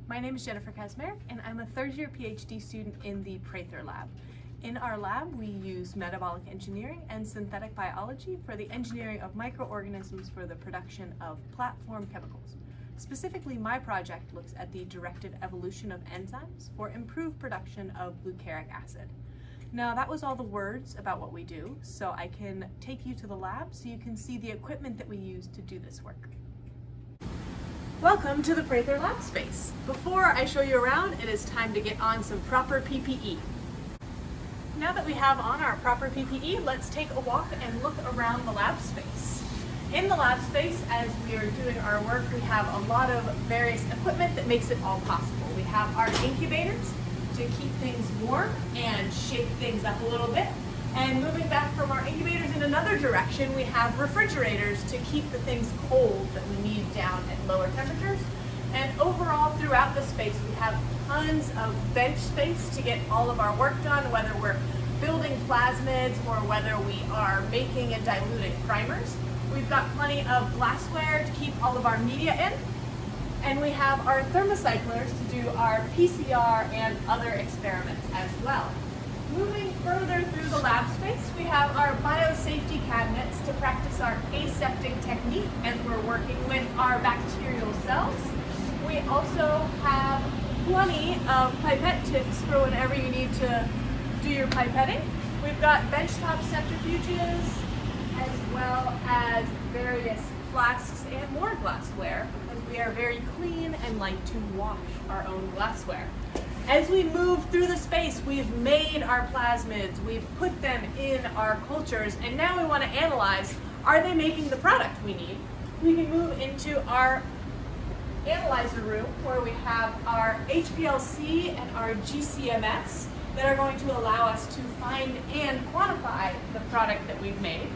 My name is Jennifer Kazmarek, and I'm a third-year PhD student in the Prather Lab. In our lab, we use metabolic engineering and synthetic biology for the engineering of microorganisms for the production of platform chemicals. Specifically, my project looks at the directed evolution of enzymes for improved production of glucaric acid. Now, that was all the words about what we do, so I can take you to the lab so you can see the equipment that we use to do this work. Welcome to the Prather Lab space. Before I show you around, it is time to get on some proper PPE. Now that we have on our proper PPE, let's take a walk and look around the lab space. In the lab space, as we are doing our work, we have a lot of various equipment that makes it all possible. We have our incubators to keep things warm and shake things up a little bit. And moving back from our incubators in another direction, we have refrigerators to keep the things cold that we need down at lower temperatures. And overall, throughout the space, we have tons of bench space to get all of our work done, whether we're building plasmids or whether we are making and diluting primers. We've got plenty of glassware to keep all of our media in. And we have our thermocyclers to do our PCR and other experiments as well. Moving further through the lab space, we have our biosafety cabinets to practice our aseptic technique as we're working with our bacterial cells. We also have plenty of pipette tips for whenever you need to do your pipetting. We've got benchtop centrifuges as well as various flasks and more glassware because we are very clean and like to wash our own glassware. As we move through the space, we've made our plasmids, we've put them in our cultures, and now we want to analyze, are they making the product we need? We can move into our analyzer room where we have our HPLC and our GCMS that are going to allow us to find and quantify the product that we've made.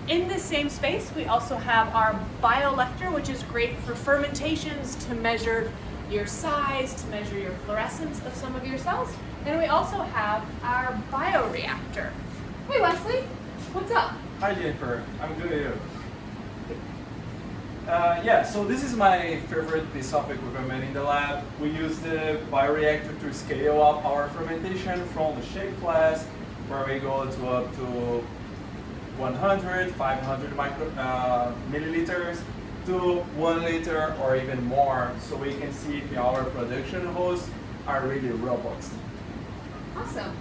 In this same space, we also have our biolector, which is great for fermentations to measure your size, to measure your fluorescence of some of your cells. And we also have our bioreactor. Hey Wesley, what's up? Hi Jennifer, I'm good. So this is my favorite piece of equipment in the lab. We use the bioreactor to scale up our fermentation from the shake flask, where we go to up to 100, 500 milliliters, to 1 liter or even more, so we can see if our production hosts are really robust. Awesome.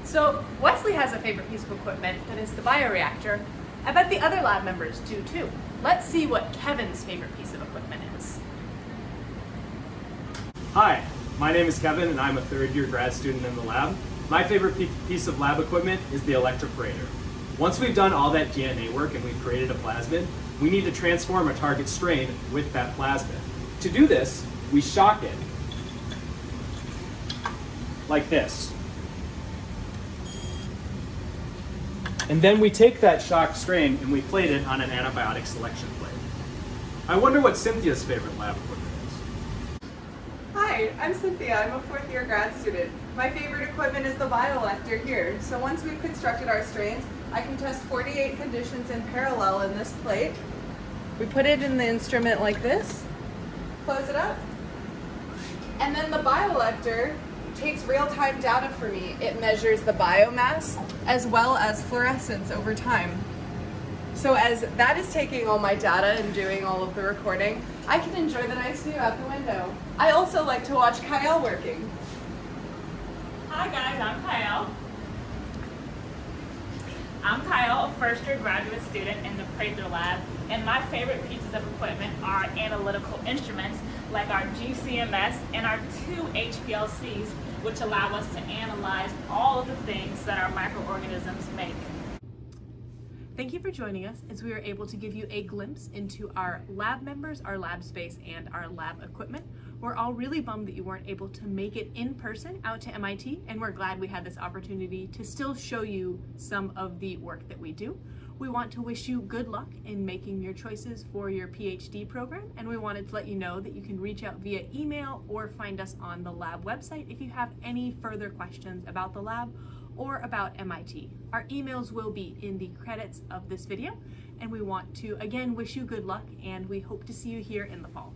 So Wesley has a favorite piece of equipment, that is the bioreactor. I bet the other lab members do too. Let's see what Kevin's favorite piece of equipment is. Hi, my name is Kevin and I'm a third-year grad student in the lab. My favorite piece of lab equipment is the electroporator. Once we've done all that DNA work and we've created a plasmid, we need to transform a target strain with that plasmid. To do this, we shock it like this. And then we take that shocked strain and we plate it on an antibiotic selection plate. I wonder what Cynthia's favorite lab equipment is. Hi, I'm Cynthia. I'm a fourth-year grad student. My favorite equipment is the biolector here. So once we've constructed our strains, I can test 48 conditions in parallel in this plate. We put it in the instrument like this, close it up, and then the biolector takes real-time data for me. It measures the biomass as well as fluorescence over time. So as that is taking all my data and doing all of the recording, I can enjoy the nice view out the window. I also like to watch Kyle working. Hi guys, I'm Kyle. I'm Kyle, a first-year graduate student in the Prather Lab, and my favorite pieces of equipment are analytical instruments like our GCMS and our 2 HPLCs, which allow us to analyze all of the things that our microorganisms make. Thank you for joining us as we were able to give you a glimpse into our lab members, our lab space, and our lab equipment. We're all really bummed that you weren't able to make it in person out to MIT, and we're glad we had this opportunity to still show you some of the work that we do. We want to wish you good luck in making your choices for your PhD program, and we wanted to let you know that you can reach out via email or find us on the lab website if you have any further questions about the lab or about MIT. Our emails will be in the credits of this video, and we want to again wish you good luck, and we hope to see you here in the fall.